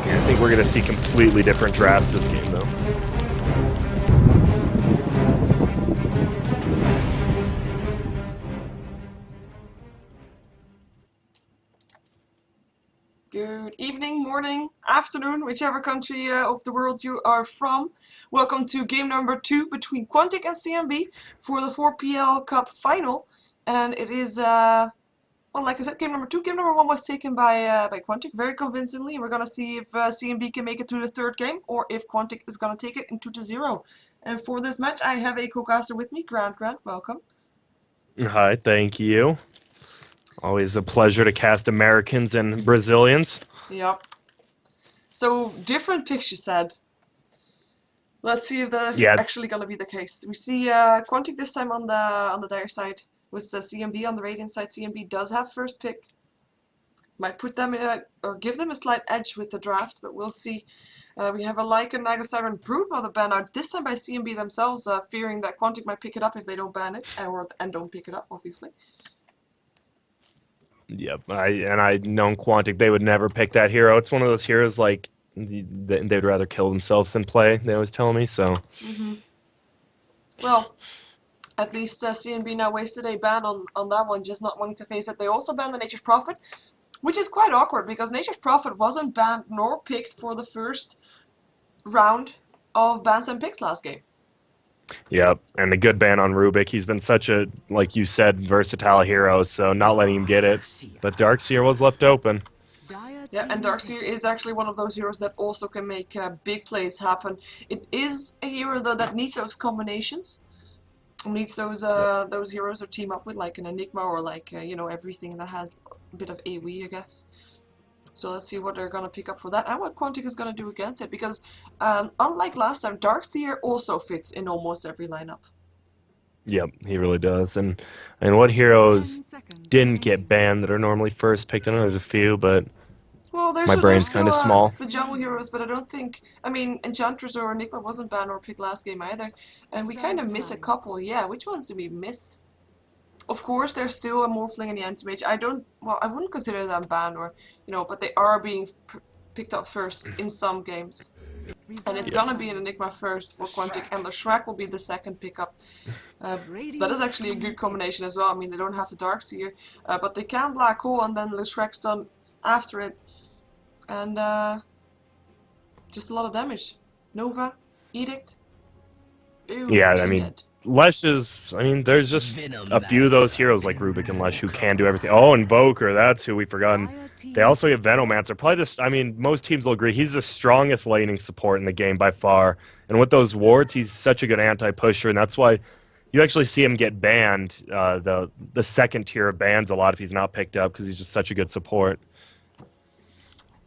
Yeah, I think we're going to see completely different drafts this game, though. Good evening, morning, afternoon, whichever country of the world you are from. Welcome to game number 2 between Quantic and CNB for the 4PL Cup final. And it is, well, like I said, game number 2. Game number 1 was taken by Quantic very convincingly. We're going to see if CNB can make it to the third game or if Quantic is going to take it in 2-0. And for this match, I have a co-caster with me, GranDGranT. Welcome. Hi, thank you. Always a pleasure to cast Americans and Brazilians. Yep. So, different picks, you said. Let's see if that's actually going to be the case. We see Quantic this time on the dire side, with the CNB on the Radiant side. CNB does have first pick. Might put them or give them a slight edge with the draft, but we'll see. We have a Lycan, Night Siren, Brood on the ban out, this time by CNB themselves, fearing that Quantic might pick it up if they don't ban it, and don't pick it up, obviously. Yep, I'd known Quantic, they would never pick that hero. It's one of those heroes like they'd rather kill themselves than play. They always tell me so. Well, at least CNB now wasted a ban on that one, just not wanting to face it. They also banned the Nature's Prophet, which is quite awkward because Nature's Prophet wasn't banned nor picked for the first round of bans and picks last game. Yep, and a good ban on Rubik. He's been such a, like you said, versatile hero, so not letting him get it. But Darkseer was left open. Yeah, and Darkseer is actually one of those heroes that also can make big plays happen. It is a hero, though, that needs those combinations. Needs those heroes to team up with, like an Enigma or like, you know, everything that has a bit of AoE, I guess. So let's see what they're going to pick up for that and what Quantic is going to do against it. Because unlike last time, Darkseer also fits in almost every lineup. Yep, he really does. And what heroes didn't get banned that are normally first picked? I know there's a few, but my brain's kind of small. The jungle heroes, but I don't think... I mean, Enchantress or Enigma wasn't banned or picked last game either. And we kind of miss a couple. Yeah, which ones do we miss? Of course, there's still a Morphling and the Anti-Mage. I wouldn't consider them banned or, you know, but they are being picked up first in some games. And it's gonna be an Enigma first for Quantic, and the Shrek will be the second pickup. That is actually a good combination as well. I mean, they don't have the Darkseer, but they can Black Hole, and then the Shrek's done after it. And just a lot of damage. Nova, Edict. Ew, yeah, I mean... Lesh is, I mean, there's just a few of those heroes like Rubik and Lesh who can do everything. Oh, Invoker, that's who we've forgotten. They also have Venomancer. Probably I mean, most teams will agree, he's the strongest laning support in the game by far. And with those wards, he's such a good anti-pusher, and that's why you actually see him get banned, the second tier of bans a lot if he's not picked up, because he's just such a good support.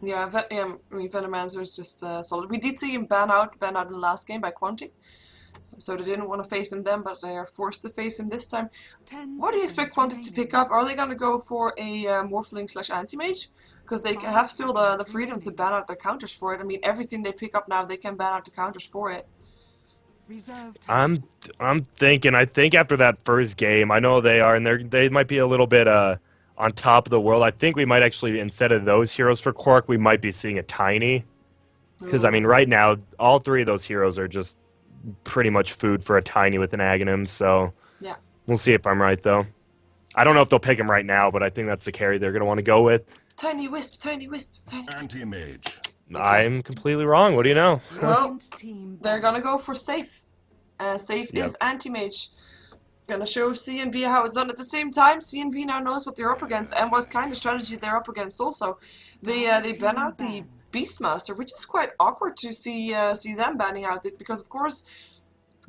Yeah, I mean, Venomancer is just solid. We did see him ban out in the last game by Quantic. So they didn't want to face him then, but they are forced to face him this time. What do you expect Quantic to pick up? Are they going to go for a Morphling / Anti-Mage? Because they have still the freedom to ban out their counters for it. I mean, everything they pick up now, they can ban out the counters for it. I'm thinking, I think after that first game, I know they are, and they might be a little bit on top of the world. I think we might actually, instead of those heroes for Quark, we might be seeing a Tiny. Because, I mean, right now, all three of those heroes are just pretty much food for a Tiny with an Aghanim, so yeah, we'll see if I'm right, though. I don't know if they'll pick him right now, but I think that's the carry they're going to want to go with. Tiny Wisp, Tiny Wisp, Tiny Wisp. Anti-Mage. I'm completely wrong. What do you know? Well, they're going to go for Safe. Safe is Anti-Mage. Gonna show CNB how it's done. At the same time, CNB now knows what they're up against and what kind of strategy they're up against also. They ban out the Beastmaster, which is quite awkward to see them banning out it, because of course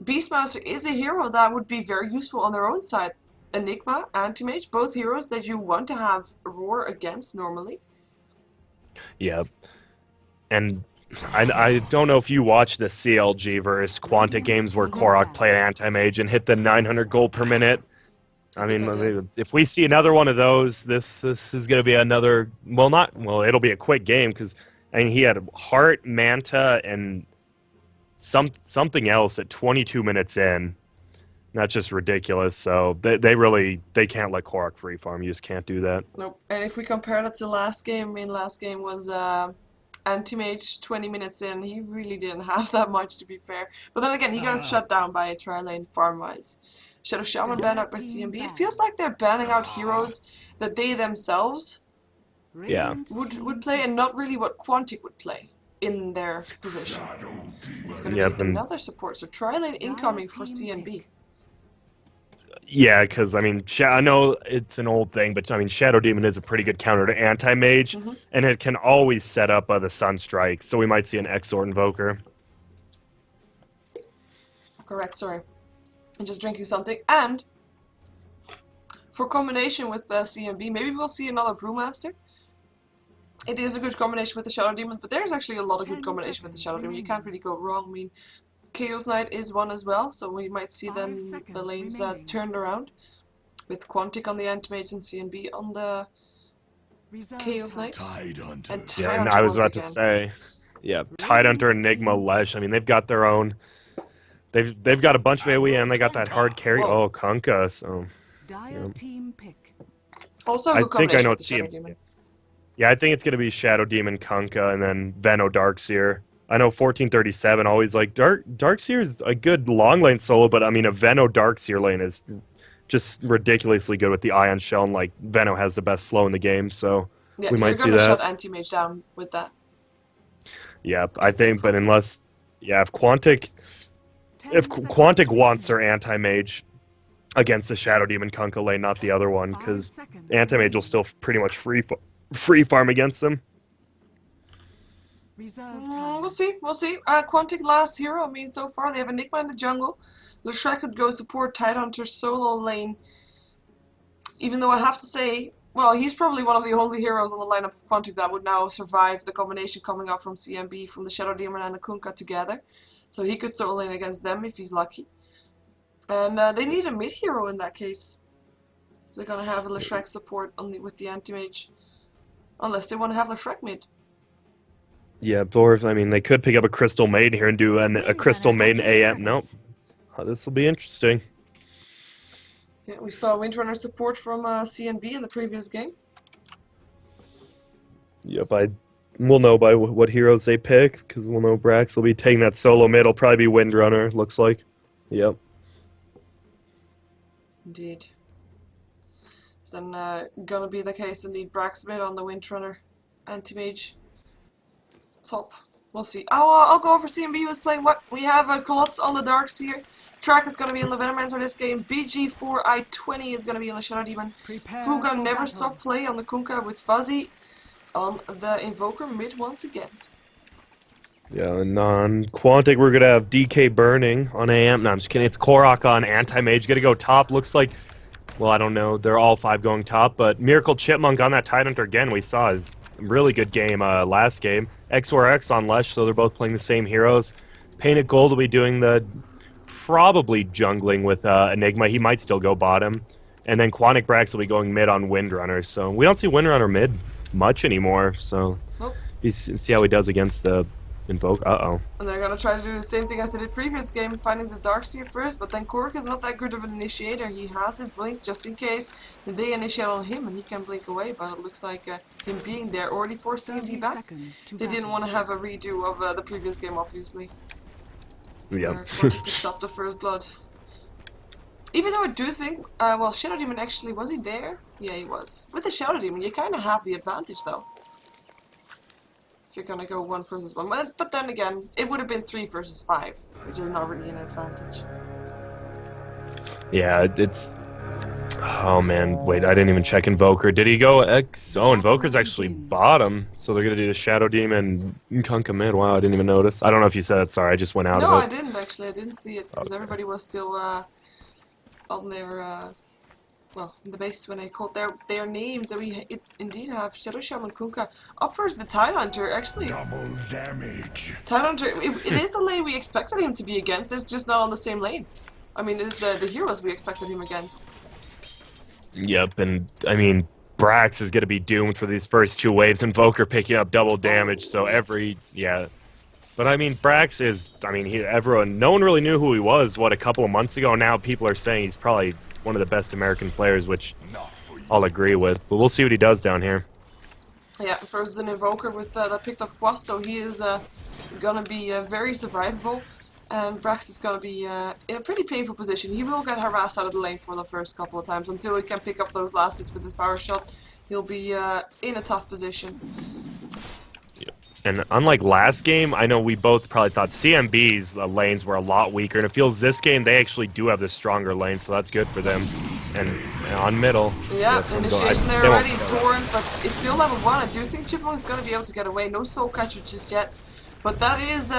Beastmaster is a hero that would be very useful on their own side. Enigma, Anti-Mage, both heroes that you want to have Roar against normally. Yeah, and I don't know if you watched the CLG versus Quantic games where Korok played Anti-Mage and hit the 900 gold per minute. I mean, if we see another one of those, this is going to be another, well, it'll be a quick game, because I mean, he had Heart, Manta, and something else at 22 minutes in. That's just ridiculous. So they can't let Korok free farm. You just can't do that. Nope. And if we compare that to last game, I mean, last game was Anti-Mage 20 minutes in, he really didn't have that much, to be fair. But then again, he got shut down by a tri-lane farm-wise. Shadow Shaman banned out by CNB. It feels like they're banning out heroes that they themselves would play, and not really what Quantic would play in their position. It's going to be another support, so tri-lane incoming for CNB. Yeah, because, I mean, I know it's an old thing, but, I mean, Shadow Demon is a pretty good counter to Anti-Mage, and it can always set up the Sunstrike, so we might see an Exort Invoker. Correct, sorry. I'm just drinking something, and for combination with the CNB, maybe we'll see another Brewmaster. It is a good combination with the Shadow Demon, but there's actually a lot of good combination with the Shadow Demon. You can't really go wrong. I mean, Chaos Knight is one as well, so we might see then the lanes turned around with Quantic on the Anti-Mage and CNB on the Chaos Knight. And I was about to say, Tidehunter, Enigma, Lesh. I mean, they've got their own. They've got a bunch of AoE and they got that hard carry. Whoa. Oh, Kunkka. So. Also, a good combination with the Shadow Demon. Yeah, I think it's gonna be Shadow Demon, Kunkka, and then Veno Darkseer. I know 1437 always like Darkseer is a good long lane solo, but I mean a Veno Darkseer lane is just ridiculously good with the Ion Shell, and like Veno has the best slow in the game, so we might see that. You're gonna shut Anti-Mage down with that. Yeah, I think, but unless if Quantic wants their Anti-Mage against the Shadow Demon Kunkka lane, not the other one, because Anti-Mage will still pretty much free farm against them. We'll see. Quantic last hero. I mean, so far they have Enigma in the jungle. Leshrac could go support Tidehunter solo lane. Even though I have to say, well, he's probably one of the only heroes on the lineup of Quantic that would now survive the combination coming up from CNB, from the Shadow Demon and the Kunkka together. So he could solo lane against them if he's lucky. And they need a mid hero in that case. They're gonna have a Leshrac support with the Anti-Mage, unless they want to have Leshrac mid. Yeah, or I mean, they could pick up a Crystal Maiden here and do a Crystal Maiden AM. Nope. This will be interesting. Yeah, we saw Windrunner support from CNB in the previous game. Yep, we'll know by what heroes they pick, because we'll know Brax will be taking that solo mid. It'll probably be Windrunner, looks like. Yep. Indeed. It's then gonna be the case to need Brax mid on the Windrunner Anti-Mage top. We'll see. I'll go over CNB who's playing what. We have a Colossus on the Darkseer. Track is going to be in the Venomance for this game. BG4I20 is going to be on the Shadow Demon. Fuga never stop play on the Kunkka with Fuzzy on the Invoker mid once again. Yeah, and on Quantic we're going to have DK Burning on AM. No, I'm just kidding. It's Korok on Anti-Mage. Going to go top. Looks like, well, I don't know. They're all 5 going top, but Miracle Chipmunk on that Tidehunter again we saw is a really good game last game. XORX on Lesh, so they're both playing the same heroes. Painted Gold will be doing the probably jungling with Enigma. He might still go bottom. And then Quantic Brax will be going mid on Windrunner. So we don't see Windrunner mid much anymore. So you see how he does against the Invoke. Uh-oh. And they're going to try to do the same thing as they did previous game, finding the Darkseer first. But then Korok is not that good of an initiator. He has his blink just in case they initiate on him and he can blink away. But it looks like him being there already forced him to be back. They didn't want to have a redo of the previous game, obviously. Yeah. Picks up the first blood. Even though I do think, well, Shadow Demon actually, was he there? Yeah, he was. With the Shadow Demon, you kind of have the advantage, though. If you're gonna go 1 versus 1. But then again, it would have been 3 versus 5, which is not really an advantage. Yeah, it's... Oh man, wait, I didn't even check Invoker. Did he go X? Oh, Invoker's actually bottom, so they're gonna do the Shadow Demon and Kunkka mid. Wow, I didn't even notice. I don't know if you said it, sorry, I just went out of it. No, I didn't actually, I didn't see it, because everybody was still on their, well, in the base when I called their names, and we indeed have Shadow Shaman Kunkka up versus the Tidehunter, actually. Double damage. Tidehunter, it is the lane we expected him to be against, it's just not on the same lane. I mean, it's the heroes we expected him against. Yep, and I mean, Brax is going to be doomed for these first 2 waves. Invoker picking up double damage, so But I mean, Brax is, I mean, no one really knew who he was, a couple of months ago. Now people are saying he's probably one of the best American players, which I'll agree with. But we'll see what he does down here. Yeah, versus an Invoker with that picked up Quas, so he is gonna be very survivable. And Brax is gonna be in a pretty painful position. He will get harassed out of the lane for the first couple of times until he can pick up those last hits with his power shot. He'll be in a tough position. Yep. And unlike last game, I know we both probably thought CNB's lanes were a lot weaker, and it feels this game they actually do have the stronger lane, so that's good for them. And on middle, yeah, initiation there already, Torrent, but it's still level 1. I do think Chipmunk is going to be able to get away. No Soul Catcher just yet, but that is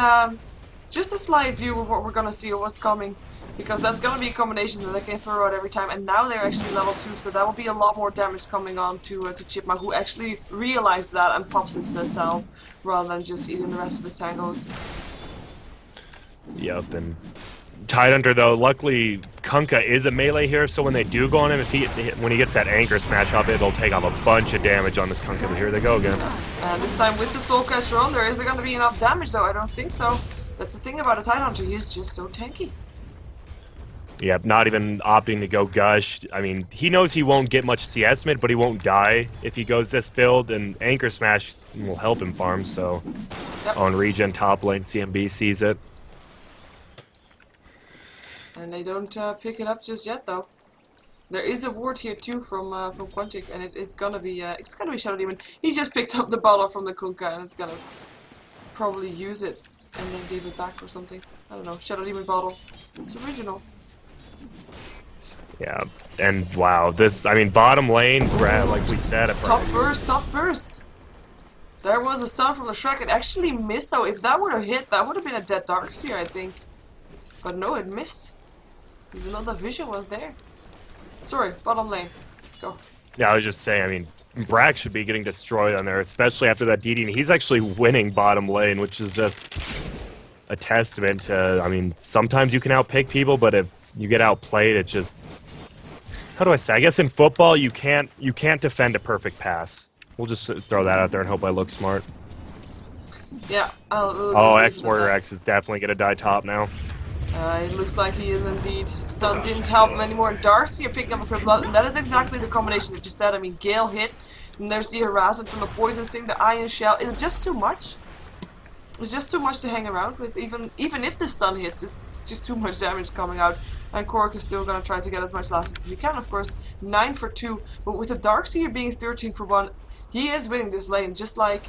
just a slight view of what we're going to see or what's coming, because that's going to be a combination that they can throw out every time, and now they're actually level 2, so that will be a lot more damage coming on to Chipmunk, who actually realized that and pops his salve rather than just eating the rest of his tangos. Yep, and Tidehunter though, luckily Kunkka is a melee here, so when they do go on him, when he gets that anchor smash up, it'll take off a bunch of damage on this Kunkka, but here they go again. And this time with the Soul Catcher on there, is there going to be enough damage though? I don't think so. That's the thing about a Tidehunter, he's just so tanky. Yep, not even opting to go Gush. I mean, he knows he won't get much CS mid, but he won't die if he goes this build, and Anchor Smash will help him farm, so... Yep. On regen top lane, CNB sees it. And they don't pick it up just yet, though. There is a ward here too from Quantic, and it's gonna be Shadow Demon. He just picked up the bottle from the Kunkka, and it's gonna probably use it and then give it back or something. I don't know. Shadow Demon bottle. It's original. Yeah, and wow, this, I mean, bottom lane, like we said... Top burst! There was a stun from the Shrek. It actually missed, though. If that would have hit, that would have been a dead Darkseer, I think. But no, it missed. Even though the vision was there. Sorry, bottom lane. Go. Yeah, I was just saying, I mean, Brack should be getting destroyed on there, especially after that DD, and he's actually winning bottom lane, which is just a testament to, I mean, sometimes you can outpick people, but if you get outplayed, it just... How do I say? I guess in football, you can't defend a perfect pass. We'll just throw that out there and hope I look smart. Yeah. Oh, X-Warrior X is definitely going to die top now. It looks like he is indeed. Stun didn't help him anymore. Darcy are picking up a third blood, and that is exactly the combination that you said. I mean, Gale hit, and there's the harassment from the Poison Sting, the Iron Shell. It's just too much. It's just too much to hang around with. Even if the stun hits, it's just too much damage coming out. And Korok is still going to try to get as much last hits as he can, of course. 9 for 2, but with the Darkseer being 13 for 1, he is winning this lane, just like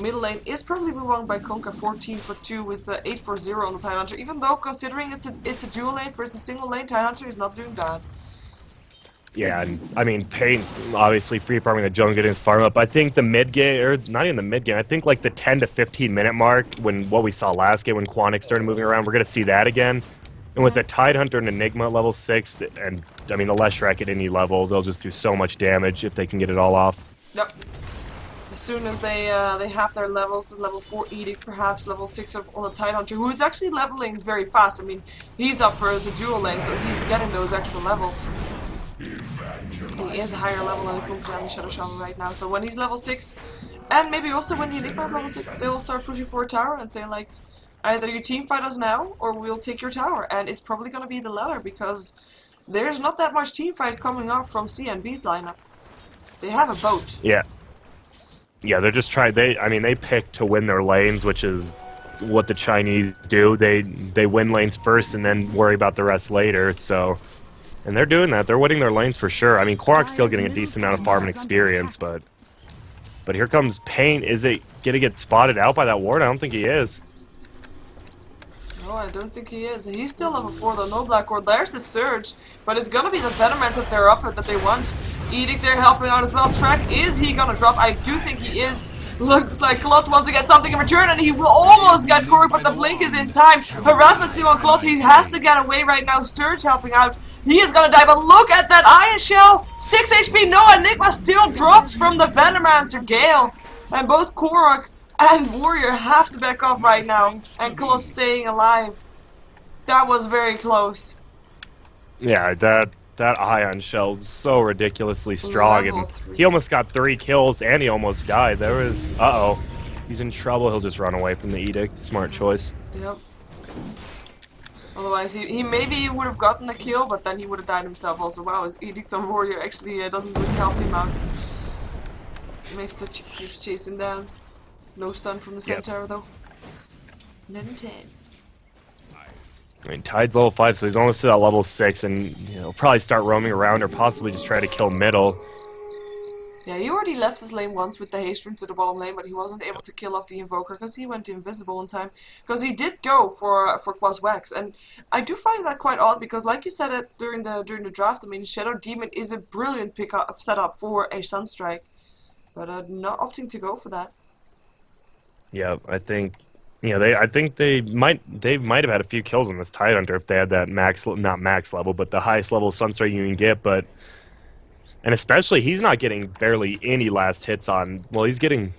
middle lane is probably won by Kunkka, 14 for 2 with 8 for 0 on the Tidehunter. Even though, considering it's a dual lane versus a single lane, Tidehunter is not doing bad. Yeah, and I mean, Payne's obviously free farming the jungle, getting his farm up. I think the mid game, or not even the mid game, I think like the 10 to 15 minute mark, when what we saw last game when Quantic started moving around, we're going to see that again. And with the Tidehunter and Enigma at level 6, and I mean the Leshrac at any level, they'll just do so much damage if they can get it all off. Yep. As soon as they have their levels, level 4 Edict perhaps, level 6 on the Tidehunter, who is actually leveling very fast. I mean, he's up for as a dual lane, so he's getting those extra levels. He is a higher level than Kunkka and the Shadow Shaman right now, so when he's level 6, and maybe also when the Enigma is level 6, they will start pushing for a tower and say like, either you team fight us now, or we'll take your tower, and it's probably going to be the latter, because there's not that much team fight coming up from CNB's lineup. They have a boat. Yeah. Yeah, they're just trying, they pick to win their lanes, which is what the Chinese do. They win lanes first and then worry about the rest later, so... And they're doing that. They're winning their lanes for sure. I mean, Korok's still getting a decent amount of farm and experience, but here comes Pain. Is it going to get spotted out by that ward? I don't think he is. No, I don't think he is. He's still level 4 though, no Black Ward. There's the Surge, but it's gonna be the Venomant that they're up at that they want. Edict there helping out as well. Track, is he gonna drop? I do think he is. Looks like Klutz wants to get something in return, and he will almost get Korok, but the blink is in time. Harassment still on Klutz. He has to get away right now. Surge helping out. He is gonna die, but look at that Iron Shell! 6 HP, no, Enigma still drops from the Venomancer Gale. And both Korok and Warrior have to back off right now, and Klutz staying alive. That was very close. Yeah, that Ion Shell's so ridiculously strong, and he almost got 3 kills, and he almost died. There was, he's in trouble. He'll just run away from the Edict. Smart choice. Yep. Otherwise, he maybe would have gotten the kill, but then he would have died himself also. Wow, his Edict on Warrior actually doesn't really help him out. Mixer keeps chasing down. No stun from the centaur though. 9-10. I mean, Tide's level 5, so he's almost to that level 6, and he'll probably start roaming around or possibly just try to kill middle. Yeah, he already left his lane once with the haste rune to the bottom lane, but he wasn't able to kill off the Invoker because he went invisible in time. Because he did go for Quas-Wax, and I do find that quite odd because, like you said it during the draft, I mean, Shadow Demon is a brilliant setup for a Sunstrike, but not opting to go for that. Yeah, I think I think they might have had a few kills on this Tidehunter if they had that not max level, but the highest level Sunstrike you can get, but. And especially, he's not getting barely any last hits on. Well, he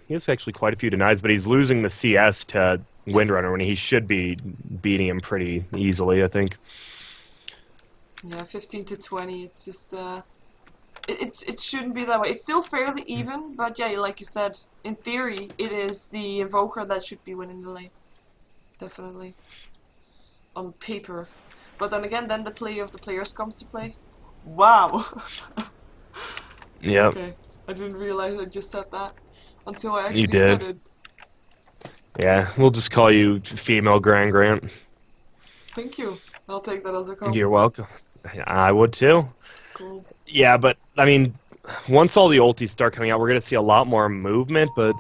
has actually quite a few denies, but he's losing the CS to Windrunner when he should be beating him pretty easily, I think. Yeah, 15 to 20. It's just it shouldn't be that way. It's still fairly even, but yeah, like you said, in theory, it is the Invoker that should be winning the lane. Definitely. On paper, but then again, then the play of the players comes to play. Wow. Yeah. Okay, I didn't realize I just said that until I actually said it. Yeah, we'll just call you female GranDGranT. Thank you. I'll take that as a compliment. You're welcome. I would too. Cool. Yeah, but I mean, once all the ultis start coming out, we're gonna see a lot more movement. But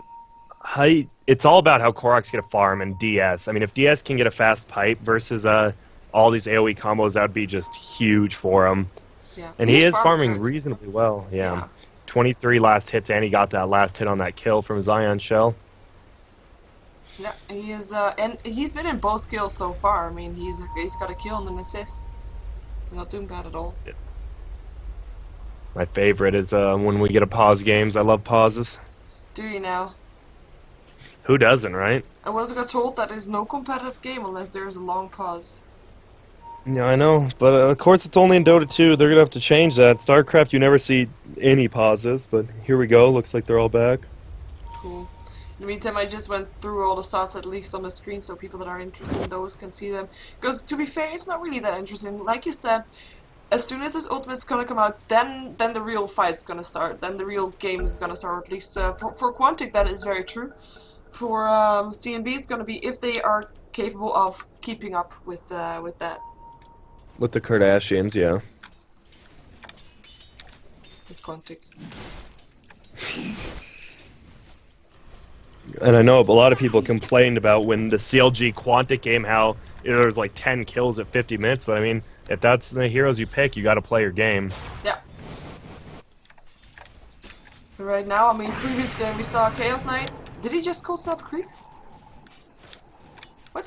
it's all about how Korok's gonna farm and DS. I mean, if DS can get a fast pipe versus all these AOE combos, that would be just huge for him. Yeah. And he is farming reasonably well, yeah. 23 last hits, and he got that last hit on that kill from his Ion Shell. Yeah, he is, and he's been in both kills so far. I mean, he's got a kill and an assist. Not doing bad at all. Yeah. My favorite is when we get a pause games. I love pauses. Do you now? Who doesn't, right? I was got told that there's no competitive game unless there's a long pause. Yeah, I know, but of course it's only in Dota 2. They're gonna have to change that. StarCraft, you never see any pauses, but here we go. Looks like they're all back. Cool. In the meantime, I just went through all the stats at least on the screen, so people that are interested in those can see them. Because to be fair, it's not really that interesting. Like you said, as soon as this ultimate's gonna come out, then the real fight's gonna start. Then the real game is gonna start. At least for Quantic, that is very true. For CNB, it's gonna be if they are capable of keeping up with that. With the Kardashians, yeah. With Quantic. And I know a lot of people complained about when the CLG Quantic game, how there was like 10 kills at 50 minutes, but I mean, if that's the heroes you pick, you gotta play your game. Yeah. Right now, I mean, previous game we saw Chaos Knight. Did he just cold snap creep? What?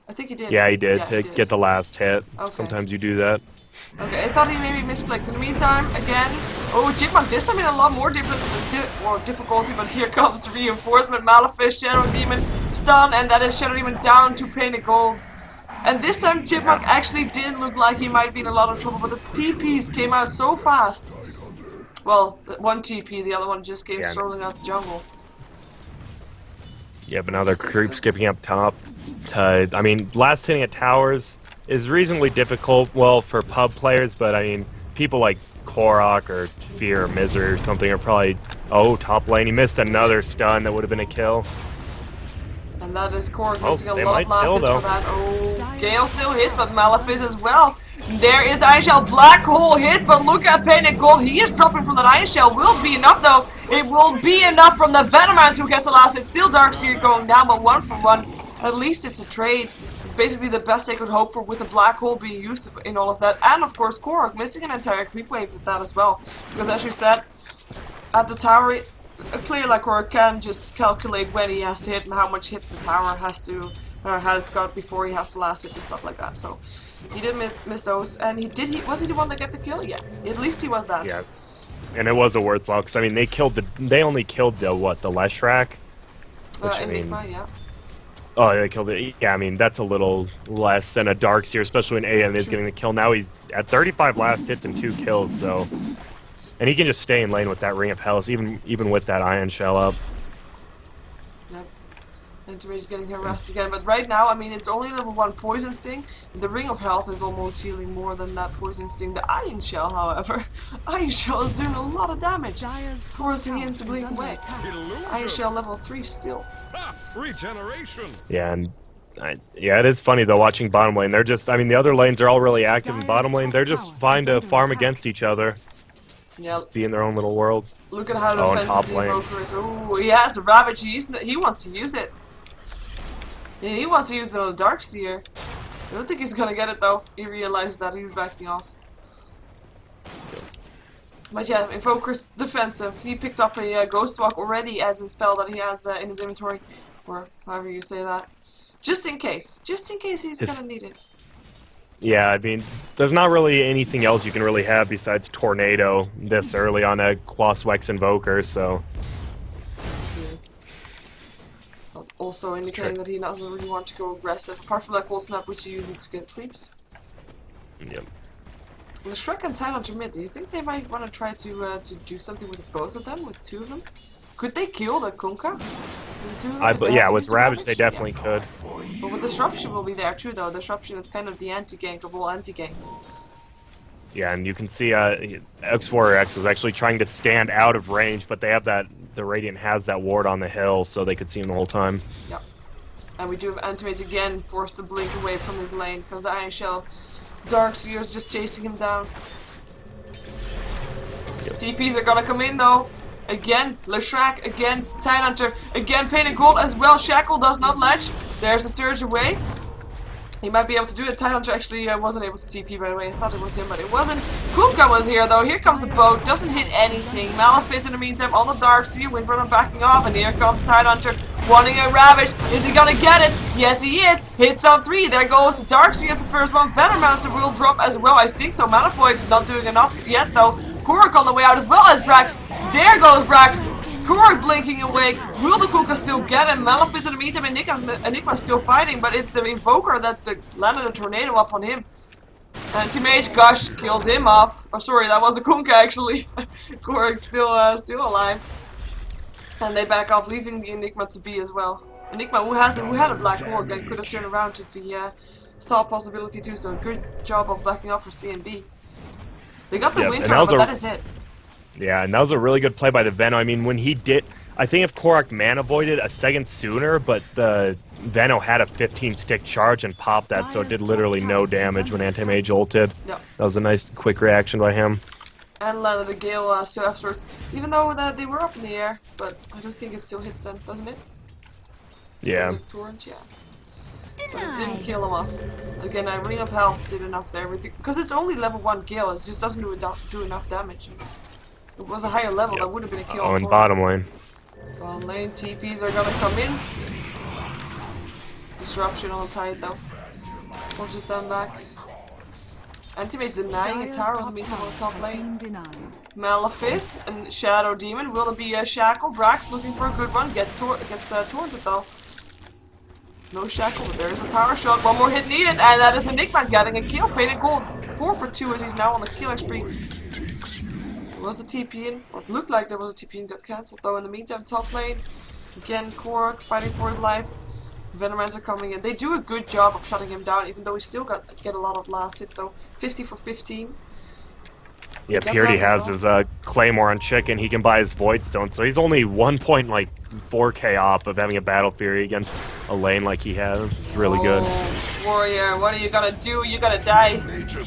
I think he did. Yeah, he did to get the last hit. Okay. Sometimes you do that. Okay, I thought he maybe misclicked. In the meantime, again, Chipmunk this time in a lot more difficulty, but here comes the reinforcement. Malefice, Shadow Demon, stun, and that is Shadow Demon down to Painted Gold. And this time Chipmunk actually did look like he might be in a lot of trouble, but the TPs came out so fast. Well, one TP, the other one just came strolling out the jungle. Yeah, but now they're creep skipping up top. I mean, last hitting at towers is reasonably difficult, well, for pub players, but I mean, people like Korok or Fear or Misery or something are probably, top lane, he missed another stun that would have been a kill. And that is Korok missing a lot of last hits for that. Gale still hits, but Malefice as well. There is the Iron Shell, Black Hole hit, but look at Painted Gold, he is dropping from that Iron Shell, will be enough though. It will be enough from the Venomance who gets the last hit. Still Darkseer going down, but 1 for 1. At least it's a trade. It's basically the best they could hope for with a Black Hole being used in all of that. And of course Korok missing an entire creep wave with that as well. Because as you said, at the tower, a player like Korok can just calculate when he has to hit and how much hits the tower has got before he has to last hit and stuff like that. So he did miss those, and was he the one that got the kill? Yeah, at least he was that. Yeah, and it was a worthwhile because I mean they only killed the Leshrac, which I mean, yeah. Oh, they killed it. Yeah, I mean that's a little less than a Darkseer, especially when AM is getting the kill. Now he's at 35 last hits and 2 kills, so. And he can just stay in lane with that Ring of Hellas, even with that Ion Shell up. Yep. Anti-Mage getting harassed again, but right now, I mean, it's only level 1 Poison Sting. The Ring of Health is almost healing more than that Poison Sting. The Iron Shell, however, Iron Shell is doing a lot of damage, forcing him to blink away. Iron Shell level 3 still. Regeneration. Yeah, and yeah, it is funny though watching bottom lane. They're just, I mean, the other lanes are all really active in bottom lane. They're just fine to farm against each other. Yep. Be in their own little world. Look at how and top defensive the lane. Invoker is. Oh, he has a Ravage. He wants to use it. Yeah, he wants to use the Darkseer. I don't think he's gonna get it though. He realized that he's backing off. But yeah, Invoker's defensive. He picked up a Ghost Walk already as a spell that he has in his inventory, or however you say that. Just in case. Just in case he's gonna need it. Yeah, I mean, there's not really anything else you can really have besides Tornado this early on a Quaswex Invoker, so... Also indicating that he doesn't really want to go aggressive, apart from that Cold Snap which he uses to get creeps. Yep. The Shrek and Thailand mid, do you think they might want to try to do something with both of them, with two of them? Could they kill the Kunkka? Yeah, with Ravage they definitely could. But with Disruption will be there too though. Disruption is kind of the anti-gank of all anti-ganks. Yeah, and you can see X-Warrior X was actually trying to stand out of range, but they have that, the Radiant has that ward on the hill, so they could see him the whole time. Yep. And we do have Anti-Mage again forced to blink away from his lane, because Iron Shell Darkseer is just chasing him down. Yep. TPs are gonna come in though. Again, Leshrac, again, Tidehunter, again, Painted Gold as well. Shackle does not ledge. There's a surge away. He might be able to do it. Tidehunter actually wasn't able to TP, by the way. I thought it was him, but it wasn't. Kunkka was here, though. Here comes the boat. Doesn't hit anything. Malefice, in the meantime, on the Darkseer. Windrunner backing off, and here comes Tidehunter wanting a Ravage. Is he gonna get it? Yes, he is. Hits on 3. There goes the Darkseer as the first one. Venomancer will drop as well. I think so. Malaphoid is not doing enough yet, though. Kurak on the way out as well as Brax. There goes Brax. Kurak blinking away. Will the Kunkka still get him? Malefice in the meantime, Enigma's still fighting, but it's the Invoker that landed a tornado up on him. Anti-Mage Gush kills him off. Oh, sorry, that was the Kunkka actually. Kurak's still alive. And they back off, leaving the Enigma to be as well. Enigma, who had a Black Orc and could have turned around if he saw a possibility to. So good job of backing off for CNB. They got the win counter, but that is it. Yeah, and that was a really good play by the Veno. I mean, when he did... I think if Korak mana voided a second sooner, but the Veno had a 15-stick charge and popped that, so it did literally no damage when Anti-Mage ulted. Yep. That was a nice, quick reaction by him. And landed a Gale still afterwards, even though they were up in the air, but I don't think it still hits them, doesn't it? Yeah. Torrent, yeah. But it didn't kill him off. Again, a Ring of Health did enough there, because it's only level 1 Gale, it just doesn't do enough damage. If it was a higher level, that would have been a kill. Oh, in bottom lane. Bottom lane, TPs are gonna come in. Disruption on Tide though. Forces them back. Anti-Mage denying a tower on the meantime on the top lane. Malefice and Shadow Demon. Will it be a Shackle? Brax looking for a good one. Gets torrented though. No Shackle, but there is a power shot. One more hit needed, and that is Enigma getting a kill. Painted Gold 4 for 2 as he's now on the killing spree. There was a TP in, or it looked like there was a TP in, got cancelled though. In the meantime, top lane, again Korak fighting for his life. Venomancer coming in. They do a good job of shutting him down, even though he still get a lot of last hits though. 50 for 15. Yep, he already has his Claymore on Chicken. He can buy his Void Stone, so he's only 1.4k off of having a Battle Fury against a lane like he has. Really good. Warrior, what are you gonna do? You gotta die. Dude.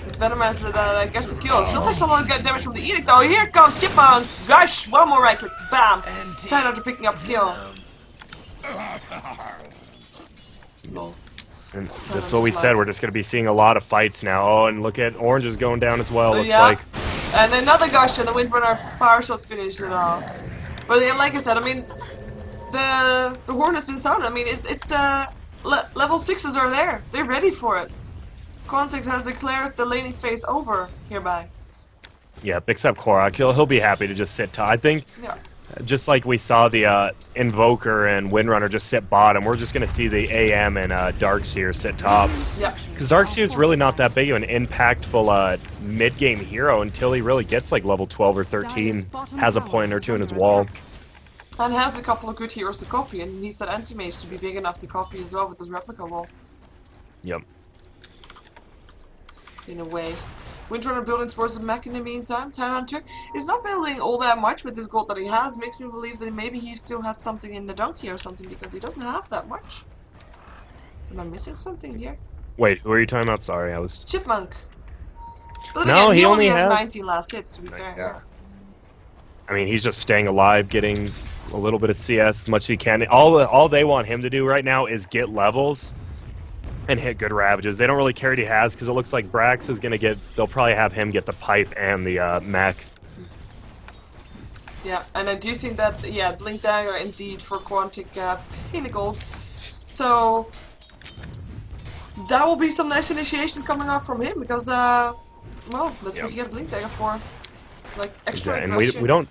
This Venomancer that I guess to kill. Still takes a lot of good damage from the Edict though. Here comes Chip on. Gosh, one more right click. Bam. Tidehunter picking up kill. Lol. And that's what we said, we're just going to be seeing a lot of fights now. Oh, and look at Orange is going down as well, looks like. And another Gush, and the Windrunner power shot finished it off. But yeah, like I said, I mean, the horn has been sounded. I mean, it's level 6s are there. They're ready for it. Quantic has declared the laning phase over hereby. Yep, except Korak. He'll be happy to just sit top. I think... Yeah. Just like we saw the Invoker and Windrunner just sit bottom, we're just going to see the AM and Darkseer sit top. Yeah. Because Darkseer is really not that big of an impactful mid-game hero until he really gets like level 12 or 13, has a point or two in his wall. And has a couple of good heroes to copy, and he needs that anti-mage to be big enough to copy as well with his replica wall. Yep. In a way. Windrunner building towards the mech in the meantime. Tidehunter is not building all that much with this gold that he has. Makes me believe that maybe he still has something in the donkey or something, because he doesn't have that much. Am I missing something here? Wait, who are you talking about? Sorry, I was... Chipmunk. But No, again, he only has has 19 last hits, to be fair. Yeah. I mean, he's just staying alive, getting a little bit of CS as much as he can. All they want him to do right now is get levels and hit good ravages. They don't really care what he has, because it looks like Brax is going to get... They'll probably have him get the pipe and the mech. Yeah, and I do think that, yeah, Blink Dagger indeed for Quantic in the gold. So, that will be some nice initiation coming out from him, because, well, that's what you get Blink Dagger for. Like, extra and aggression. we don't...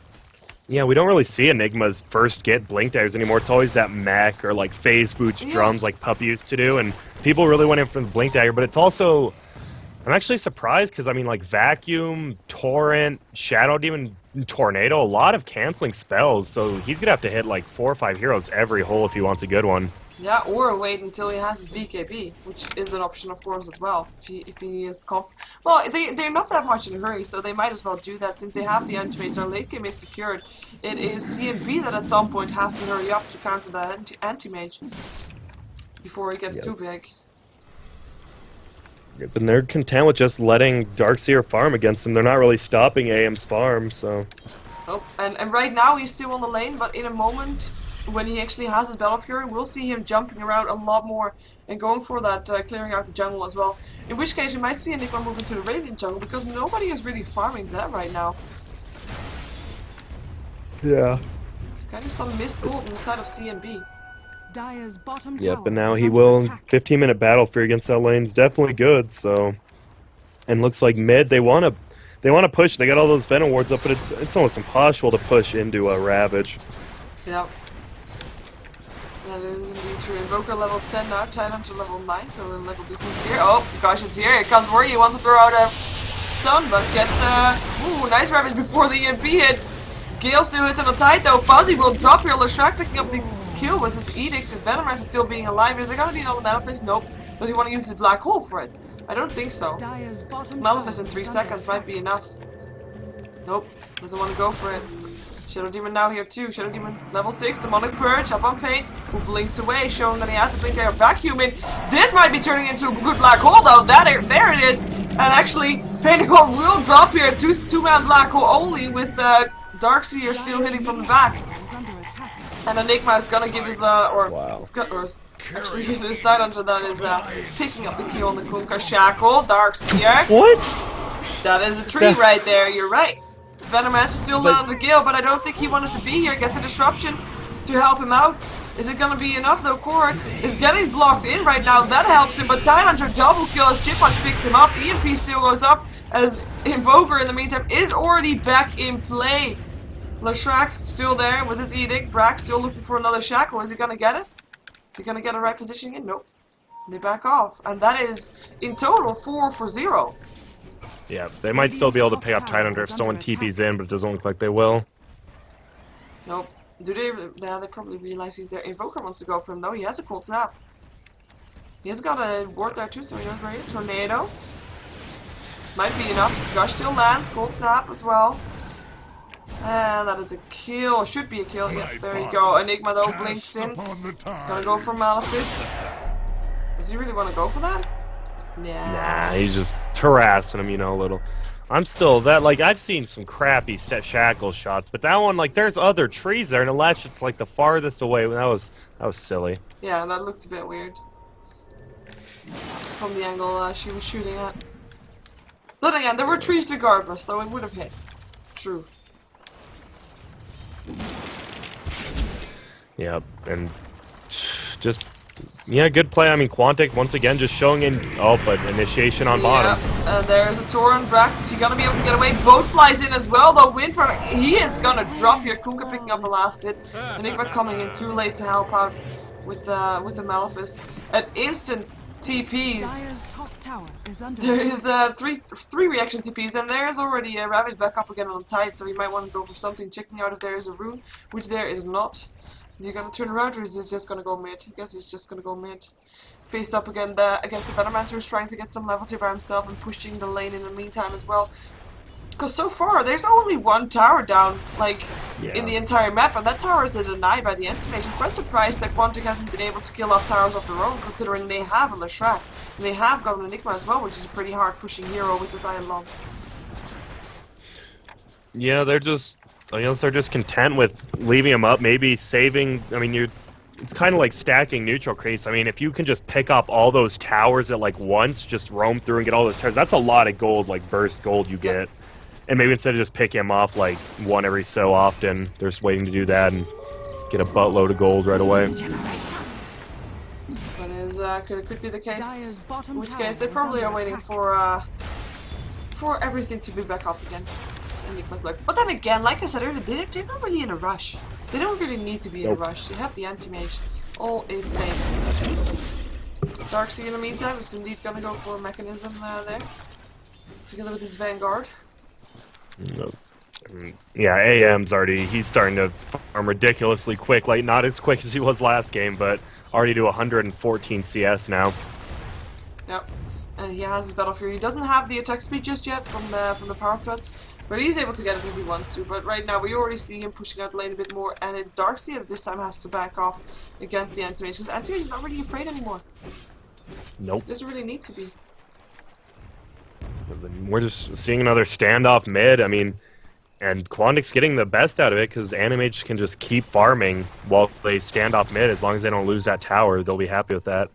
Yeah, we don't really see Enigmas first get Blink Daggers anymore. It's always that mech or like phase boots drums like Pup used to do, and people really went in for the Blink Dagger, but it's also... I'm actually surprised, because I mean, like Vacuum, Torrent, Shadow Demon, Tornado, a lot of canceling spells, so he's gonna have to hit like 4 or 5 heroes every hole if he wants a good one. Yeah, or wait until he has his BKB, which is an option, of course, as well. If he is well, they're not that much in a hurry, so they might as well do that since they have the anti-mage. Their late game is secured. It is CNB that at some point has to hurry up to counter that anti-mage before he gets too big. Yep, and they're content with just letting Darkseer farm against them. They're not really stopping AM's farm, so... Oh, and right now he's still on the lane, but in a moment, when he actually has his Battle Fury, we'll see him jumping around a lot more and going for that, clearing out the jungle as well. In which case, you might see Enigma move into the Radiant jungle, because nobody is really farming that right now. Yeah. It's kind of some missed gold on the side of CNB. Dire's bottom Yeah, tower but now is he under will. attack. 15-minute battle for against that lane's definitely good. So, and looks like mid they want to push. They got all those Venom wards up, but it's almost impossible to push into a Ravage. Yep. That is indeed true. Invoker level 10 now, Tidehunter level 9, so a little difference here. Oh, gosh, it's here. Here comes Worry. He wants to throw out a stun, but gets ooh, nice Ravage before the EMP hit. Gale still hits on the tide though. Fuzzy will drop here. Leshrac picking up the kill with his Edict. Venomous is still being alive. Is there gonna be another Malefice? Nope. Does he want to use his black hole for it? I don't think so. Dire's bottom Malefice in tower 3 is under seconds might attack. be enough. Nope. Doesn't want to go for it. Shadow Demon now here too. Shadow Demon level 6. Demonic Purge up on Paint, who blinks away, showing that he has to blink there. Vacuum in. This might be turning into a good black hole though. There it is. And actually, Pentagon will drop here. Two-man black hole only, with the Darkseer still hitting from the back. Is under attack. And Enigma is gonna give his actually his Tidehunter that is picking up the kill on the Kunkka Shackle. Darkseer. What? That is a tree right there. You're right. Venomous is still down the Gale, but I don't think he wanted to be here. Gets a disruption to help him out. Is it gonna be enough though? Korok is getting blocked in right now. That helps him, but Tidehunter double kill as Chipmunch picks him up. EMP still goes up as Invoker in the meantime is already back in play. Leshrac still there with his Edict. Brax still looking for another Shackle. Is he gonna get it? Is he gonna get a right positioning in? Nope. They back off, and that is in total 4 for 0. Yeah, they might still be able to pay up Tidehunter if someone TP's in, but it doesn't look like they will. Nope. Do they? Yeah, they probably realize he's there. Invoker wants to go for him though. He has a cold snap. He has got a ward there too, so he knows where he is. Tornado. Might be enough. Gush still lands. Cold snap as well. And that is a kill. Should be a kill. Yeah, there you go. Enigma though blinks in. Gonna go for Malefice. Does he really want to go for that? Nah, he's just harassing him, you know, a little. I'm still I've seen some crappy set shackle shots, but that one, like, there's other trees there, and unless it's like the farthest away, that was silly. Yeah, that looked a bit weird from the angle she was shooting at. But again, there were trees regardless, so it would have hit. True. Yeah, and just good play. I mean, Quantic once again just showing but initiation on bottom. Yeah, there's a Torrent. Brax. Is he gonna be able to get away? Both flies in as well, though. Windrunner, he is gonna drop here. Kunkka picking up the last hit. Enigma coming in too late to help out with the Malefice. An instant TPs. Dire's top tower is under There is three reaction TPs, and there's already a Ravage back up again on the tide, so you might want to go for something, checking out if there is a rune, which there is not. Is he going to turn around, or is he just going to go mid? I guess he's just going to go mid. Face up again against the Venomancer, who's trying to get some levels here by himself and pushing the lane in the meantime as well. Because so far, there's only one tower down, like, in the entire map, and that tower is denied by the Entomage. I'm quite surprised that Quantic hasn't been able to kill off towers of their own, considering they have a Leshrac. And they have got an Enigma as well, which is a pretty hard pushing hero with his Iron Lungs. Yeah, they're just, I guess they're just content with leaving him up, maybe saving, I mean, it's kind of like stacking neutral creeps. I mean, if you can just pick up all those towers at like once, just roam through and get all those towers, that's a lot of gold, like burst gold you get. And maybe instead of just picking him off like one every so often, they're just waiting to do that and get a buttload of gold right away. That is, could be the case. Dire's bottom In which tower case, they is probably under are waiting attack. for everything to be back up again. Enigma's back. But then again, like I said earlier, they're not really in a rush. They don't really need to be in a rush. They have the Anti-Mage. All is safe. Darkseer in the meantime is indeed gonna go for a mechanism there. Together with his Vanguard. Yeah, AM's already, he's starting to farm ridiculously quick, like not as quick as he was last game, but already to 114 CS now. Yep, and he has his Battle Fury. He doesn't have the attack speed just yet from the power threats, but he's able to get it if he wants to. But right now we already see him pushing out the lane a bit more, and it's Darkseer that this time has to back off against the Anti-Mage, because Anti-Mage is not really afraid anymore. Nope. Doesn't really need to be. We're just seeing another standoff mid, I mean, and Quantic's getting the best out of it because Animage can just keep farming while they stand off mid. As long as they don't lose that tower, they'll be happy with that.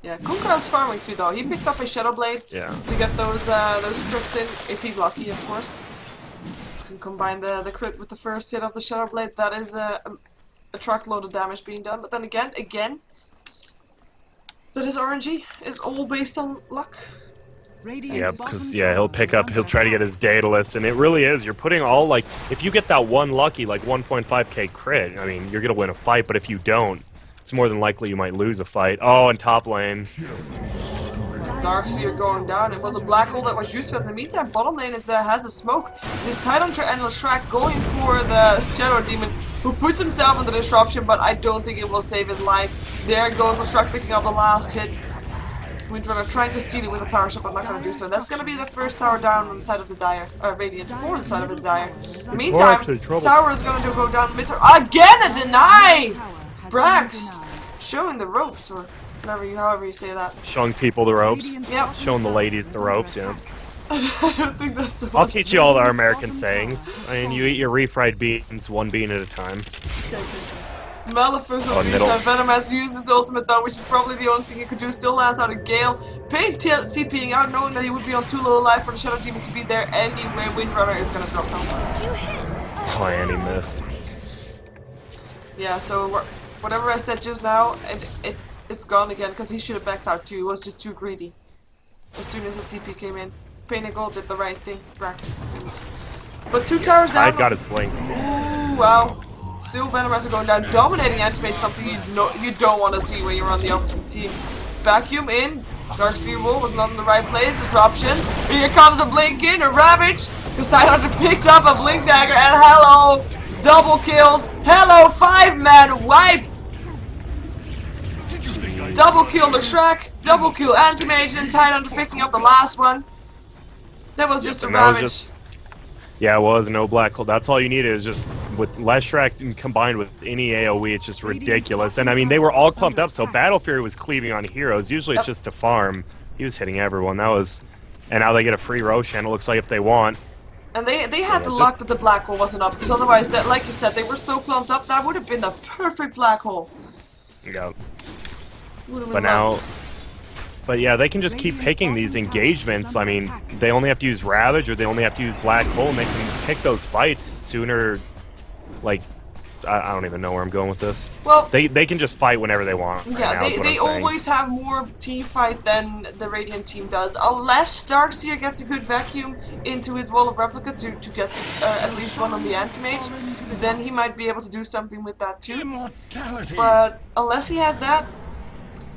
Yeah, Kunka's farming too though. He picked up a Shadow Blade to get those crits in, if he's lucky of course. Can combine the crit with the first hit of the Shadow Blade. That is a truckload of damage being done. But then again, that his RNG is all based on luck. Yeah, because he'll try to get his Daedalus, and it really is. You're putting all, like, if you get that one lucky, like 1.5k crit, I mean, you're gonna win a fight. But if you don't, it's more than likely you might lose a fight. Oh, and top lane. Darkseer going down. It was a black hole that was used for it. In the meantime, bottom lane has a smoke. This Tidehunter and Leshrac going for the Shadow Demon, who puts himself in the disruption, but I don't think it will save his life. There goes Leshrac picking up the last hit. Windrunner trying to steal it with a power shot, but not going to do so. That's going to be the first tower down on the side of the Dire, Radiant, or the side of the Dire. In the meantime, tower is going to go down mid. Again, a deny! Brax showing the ropes, or however you say that. Showing people the ropes. Yep. Showing the ladies the ropes, yeah. I don't think that's the I'll teach you all our American sayings. I mean, you eat your refried beans one bean at a time. Maleficent Venom has used his ultimate though, which is probably the only thing he could do. Still lands out a Gale. Pain TPing out, knowing that he would be on too low life for the Shadow Demon to be there anyway. Windrunner is going to drop down. Oh, and he missed. Yeah, so whatever I said just now, it's gone again, because he should have backed out too. He was just too greedy. As soon as the TP came in, Pain and Gold did the right thing. Brax didn't. But two towers down. I got his blink. Ooh, wow. Still Venomancer going down, dominating Anti-Mage, something you don't want to see when you're on the opposite team. Vacuum in, Darkseer was not in the right place, disruption. Here comes a blink in, a Ravage, because Tidehunter picked up a blink dagger, and hello, double kills, hello, 5-man wipe. Double kill Leshrac, double kill Anti-Mage, and Tidehunter picking up the last one. That was just a Ravage. Yeah, it was no black hole. That's all you needed, is just with Leshrac combined with any AoE, it's just ridiculous. And I mean, they were all clumped up, so Battle Fury was cleaving on heroes. Usually it's just to farm. He was hitting everyone. That was, and now they get a free Roshan, it looks like, if they want. And they had the luck that the black hole wasn't up, because otherwise, like you said, they were so clumped up, that would have been the perfect black hole. Yeah. But now... But yeah, they can just keep picking these engagements. I mean, they only have to use Ravage, or they only have to use Black Hole, and they can pick those fights sooner. Like, I don't even know where I'm going with this. Well, they can just fight whenever they want. Yeah, they always have more team fight than the Radiant team does, unless Darkseer gets a good vacuum into his Wall of Replica to get at least one on the Anti-Mage. Then he might be able to do something with that too. But unless he has that,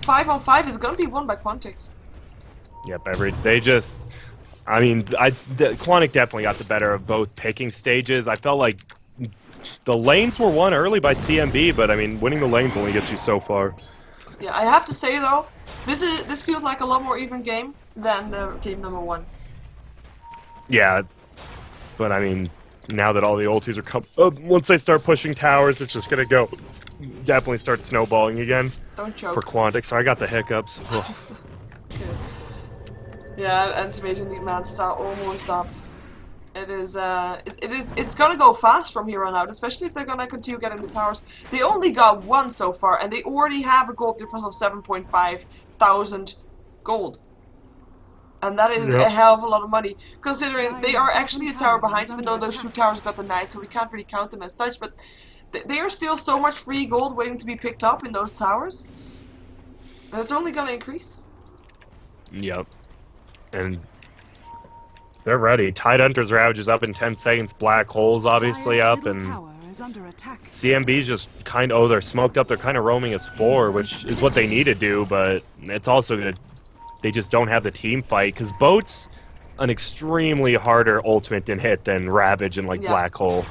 5-on-5 is gonna be won by Quantic. Yep, I mean, Quantic definitely got the better of both picking stages. I felt like the lanes were won early by CNB, but I mean, winning the lanes only gets you so far. Yeah, I have to say though, this feels like a lot more even game than game number 1. Yeah, but I mean, now that all the ultis are once they start pushing towers, it's just gonna go definitely start snowballing again. Don't choke. For Quantic, so I got the hiccups. Okay. Yeah, anti-mage man start almost up. It's gonna go fast from here on out, especially if they're gonna continue getting the towers. They only got 1 so far, and they already have a gold difference of 7.5 thousand gold. And that is a hell of a lot of money, considering they are actually a tower behind, even though those 2 towers got the knight, so we can't really count them as such, but they are still so much free gold waiting to be picked up in those towers. And it's only gonna increase. Yep. And they're ready. Tidehunter's Ravage is up in 10 seconds. Black Hole's obviously up, and CNB's just they're smoked up. They're kind of roaming as 4, which is what they need to do, but it's also gonna. They just don't have the team fight, because Boat's an extremely harder ultimate to hit than Ravage and Black Hole.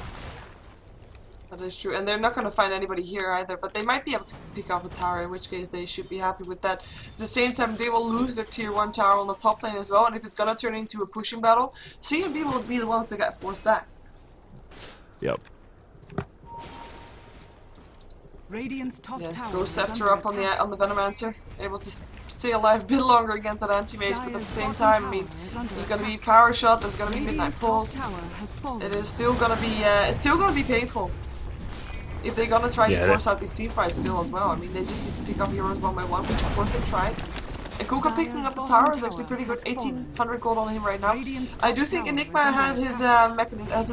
That is true, and they're not going to find anybody here either, but they might be able to pick up a tower, in which case they should be happy with that. At the same time, they will lose their tier 1 tower on the top lane as well, and if it's going to turn into a pushing battle, CNB will be the ones that get forced back. Yep. Radiant's top tower Ghost Scepter up on the Venomancer, able to stay alive a bit longer against that anti-mage, but at the same time, I mean, there's going to be power shot, there's going to be midnight pulse. It is still going to be painful. If they're gonna try to force out these team fights still as well, I mean, they just need to pick up heroes 1 by 1, which of course they tried. And Kuka picking up the tower is actually pretty good, 1800 gold on him right now. I do think Enigma has his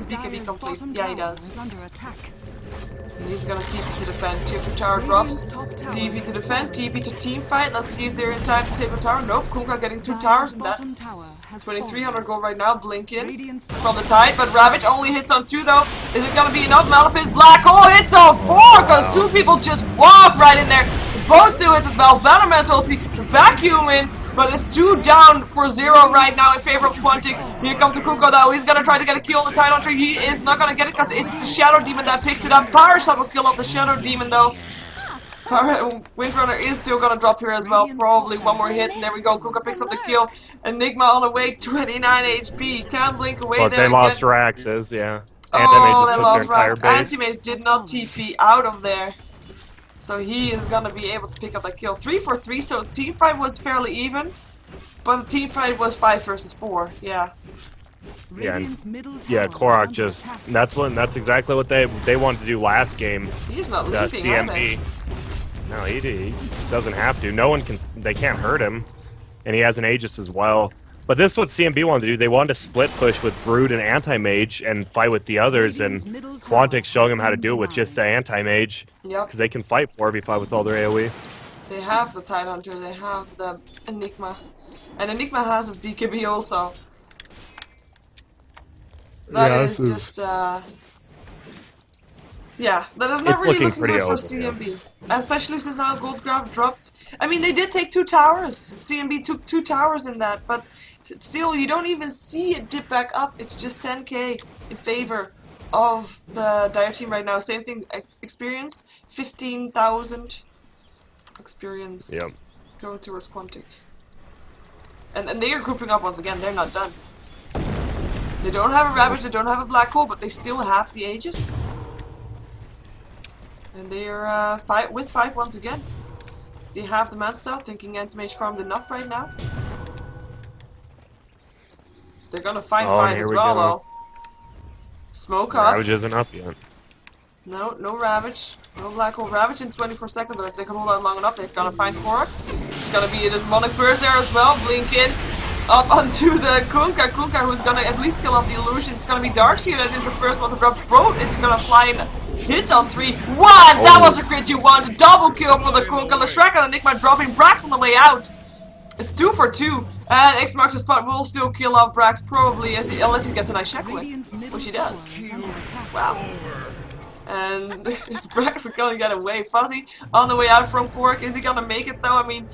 BKB complete. Yeah, he does. And he's gonna TP to defend. Tier 2 tower drops. TP to defend, TP to team fight. Let's see if they're in time to save the tower. Nope, Kuka getting 2 towers in that. 2300 gold right now, blink in from the Tide, but Ravage only hits on 2 though. Is it gonna be enough? Maleficent Black Hole hits on 4, because 2 people just walk right in there. Both still hits as well. Venomancer ulti, vacuum in, but it's 2 down for 0 right now in favor of Quantic. Here comes the Kuko though. He's gonna try to get a kill on the Tidehunter. He is not gonna get it because it's the Shadow Demon that picks it up. Power Shot will kill off the Shadow Demon though. Windrunner is still gonna drop here as well. Probably 1 more hit, and there we go. Kuka picks up the kill. Enigma on the way, 29 HP. Can't blink away there. They lost Raxes, yeah. Oh, they lost Rax. Anti-Mage did not TP out of there. So he is gonna be able to pick up that kill. 3 for 3, so team fight was fairly even. But the team fight was 5 versus 4, yeah. Yeah, Korok just that's exactly what they wanted to do last game. He's not leaving, CNB. No, he doesn't have to. They can't hurt him. And he has an Aegis as well. But this is what CNB wanted to do. They wanted to split push with Brood and Anti-Mage and fight with the others, and Quantic's showing them how to do it with just the Anti-Mage. Yep. Because they can fight 4v5 with all their AoE. They have the Tidehunter, they have the Enigma. And Enigma has his BKB also. That is just, yeah, that is not really looking good for CNB. Especially since now Goldgraf dropped. I mean, they did take 2 towers. CNB took 2 towers in that, but still, you don't even see it dip back up. It's just 10k in favor of the Dire team right now. Same thing, experience, 15,000 experience going towards Quantic. And they are grouping up once again, they're not done. They don't have a Ravage, they don't have a Black Hole, but they still have the Aegis. And they are with 5 once again. They have the man style, thinking Anti-Mage farmed enough right now. They're gonna find 5 as well though. Smoke up. Ravage isn't up yet. No Ravage. No Black Hole. Ravage in 24 seconds, or if they can hold out long enough, they're gonna find Korok. It's gonna be a demonic burst there as well. Blink in. Up onto the Kunkka, who's gonna at least kill off the illusion. It's gonna be Darkseer that is the first one to drop. Bro is gonna fly in. Hits on 3. What? That was a crit you want. Double kill for the Kunkka. Leshrac and Enigma dropping Brax on the way out. It's 2 for 2. And X marks the spot. Will still kill off Brax probably unless he gets a nice check win, which he does. Wow. And is Brax gonna get away? Fuzzy on the way out from Quark. Is he gonna make it though? I mean,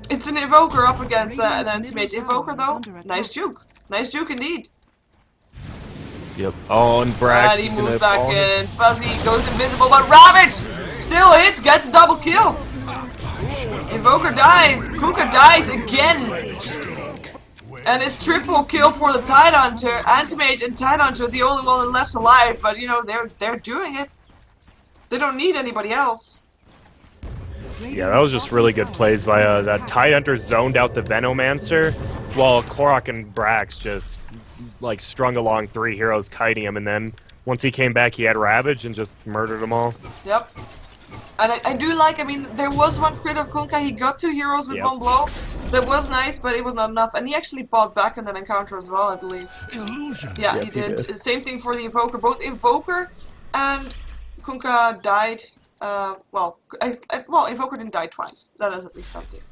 it's an Evoker up against an anti-mage. Evoker though, nice juke. Nice juke indeed. Yep. Oh, and Brax And he is moves gonna back fall. in. Fuzzy goes invisible, but Ravage still hits, gets a double kill. Evoker dies. Kuka dies again. And it's triple kill for the Tidehunter. Anti-mage and Tidehunter are the only one left alive, but you know, they're doing it. They don't need anybody else. Yeah, that was just really good plays by that Tidehunter zoned out the Venomancer, while Korok and Brax just like strung along 3 heroes kiting him, and then once he came back he had Ravage and just murdered them all. Yep. And I do like, I mean, there was one crit of Kunkka, he got 2 heroes with 1 blow. That was nice, but it was not enough. And he actually fought back in that encounter as well, I believe. Illusion. Yeah, Yep, he he did. did. Same thing for the Evoker. Both Evoker and Kunkka died. Well, Evoker didn't die twice. That is at least something.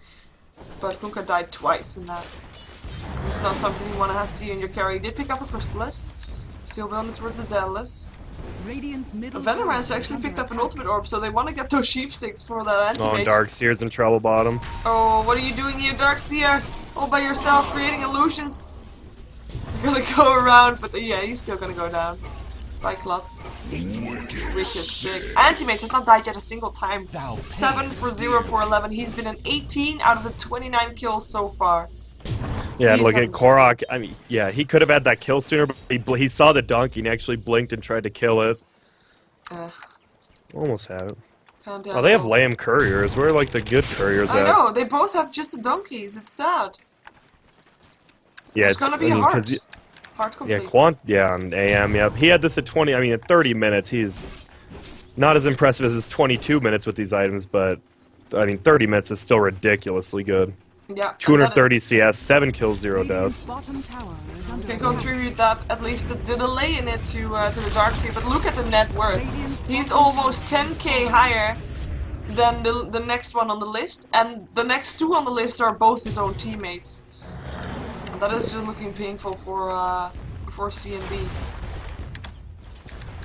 But Kunkka died twice in that. It's not something you want to see in your carry. He did pick up a Chrysalis. Still going towards the Daedalus. Venomancer actually picked up an ultimate orb, so they want to get those sheep sticks for that anti-mage. Oh, Darkseer's in trouble bottom. Oh, what are you doing here, Darkseer? All by yourself, creating illusions. You're gonna go around, but yeah, he's still gonna go down. By Klutz. Wicked big. Anti-mage has not died yet a single time. 7 for 0 for 11. He's been an 18 out of the 29 kills so far. Yeah, and He's look at having- Korok. I mean, yeah, he could have had that kill sooner, but he saw the donkey and actually blinked and tried to kill it. Almost had it. Oh, they have lame couriers. Where are like the good couriers I at? know, they both have just the donkeys. It's sad. Yeah, It's gonna be I mean, hard. 'cause Hard complete. Yeah, on AM, yep. He had this at 20, I mean, at 30 minutes, he's not as impressive as his 22 minutes with these items, but, I mean, 30 minutes is still ridiculously good. Yeah. 230 CS, 7 kills, 0 deaths. You can contribute that, at least the delay in it to the Darkseer, but look at the net worth. He's almost 10k higher than the next one on the list, and the next 2 on the list are both his own teammates. And that is just looking painful for CNB.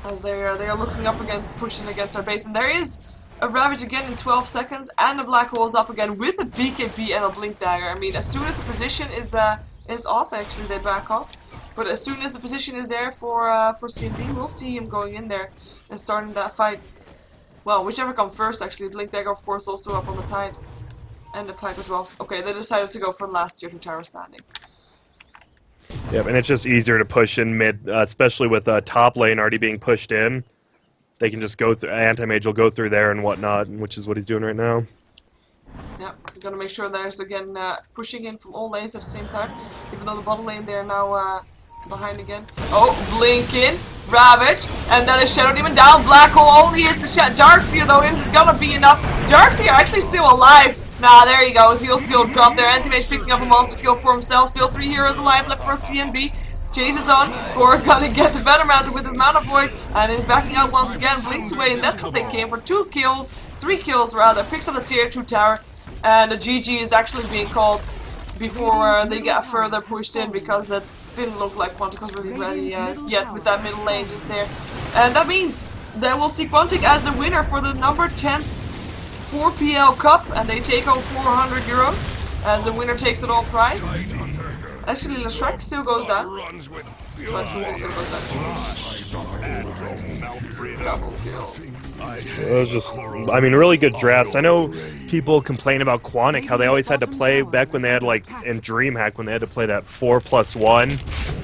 As they are looking up against, pushing against our base, and there is a Ravage again in 12 seconds, and the Black Hole is up again with a BKB and a Blink Dagger. I mean, as soon as the position is off, actually they back off. But as soon as the position is there for CNB, we'll see him going in there and starting that fight. Well, whichever comes first, actually. Blink Dagger, of course, also up on the Tide. And the Pipe as well. Okay, they decided to go for last year to Tower Standing. Yep, and it's just easier to push in mid, especially with top lane already being pushed in. They can just go through, Anti-Mage will go through there and whatnot, which is what he's doing right now. Yeah, gonna make sure there's again pushing in from all lanes at the same time. Even though the bottom lane they're now behind again. Oh, Blink in, Ravage, and then a Shadow Demon down. Black Hole only hits the Darkseer though. Isn't gonna be enough. Darkseer actually still alive. Nah, there he goes. He'll still drop there. Anti-Mage picking up a monster kill for himself. Still 3 heroes alive left for CNB. Chases on. Korok gonna get the Venomancer with his Mana Void, and is backing out once again. Blinks away, and that's what they came for. 2 kills, 3 kills rather. Picks up the tier 2 tower, and the GG is actually being called before they get further pushed in, because it didn't look like Quantic was really ready yet with that middle lane just there. And that means that we'll see Quantic as the winner for the number 10 4PL Cup, and they take home 400 euros as the winner takes it all prize. Actually, the Shrek still goes down. Runs with But still goes down. It was just, I mean, really good drafts. I know people complain about Quantic, how they always had to play, back when they had, like, in DreamHack, when they had to play that 4+1,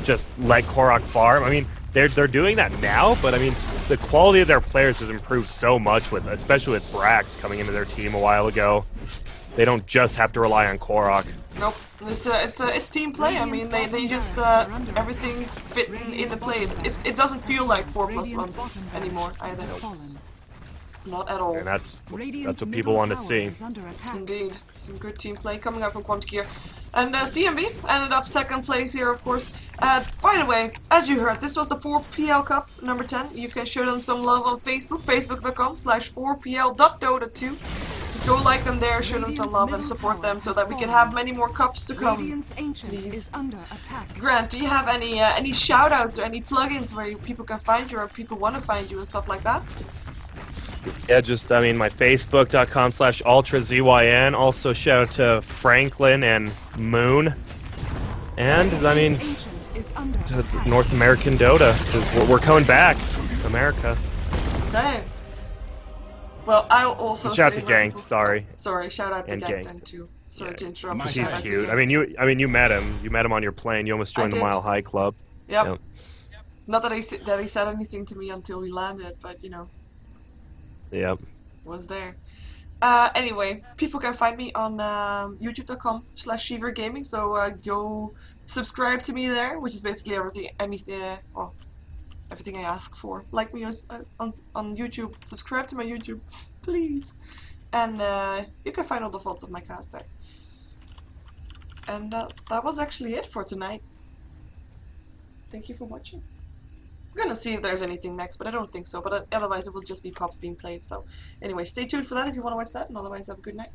just let Korok farm. I mean, they're doing that now, but I mean, the quality of their players has improved so much, with, especially with Brax coming into their team a while ago. They don't just have to rely on Korok. Nope, it's team play. I mean, they just everything fit into place. It doesn't feel like 4+1 anymore either. Not at all. And that's what people want to see. Indeed, some good team play coming out from Quantic here. And CNB ended up 2nd place here, of course. By the way, as you heard, this was the 4PL Cup number 10. You can show them some love on Facebook, facebook.com/4pl.dota2. Go like them there, show them some love and support them so that we can have many more cups to come. Radiant's Ancient Please. is under attack. Grant, do you have any shout-outs or any plugins where people can find you or people want to find you and stuff like that? Yeah, just, I mean, my Facebook.com/UltraZYN. Also, shout out to Franklin and Moon. And, I mean, Ancient is under to attack. North American Dota, because we're coming back. America. Okay. Well, I'll also Shout out say to where Ganked, people- sorry. Sorry, shout out to And Ganked Ganked. then too. Sorry Yeah. to interrupt. He's He's shout out to cute. Ganked. I mean, you met him. You met him on your plane. You almost joined I the did. Mile High Club. Yep. Yep. Not that he said anything to me until we landed, but you know, Yep. was there. Anyway, people can find me on youtube.com/SheeverGaming, so go subscribe to me there, which is basically everything I ask for. Like me on YouTube, subscribe to my YouTube, please. And you can find all the photos of my cast there. And that was actually it for tonight. Thank you for watching. I'm gonna see if there's anything next, but I don't think so. But otherwise, it will just be pops being played. So, anyway, stay tuned for that if you want to watch that. And otherwise, have a good night.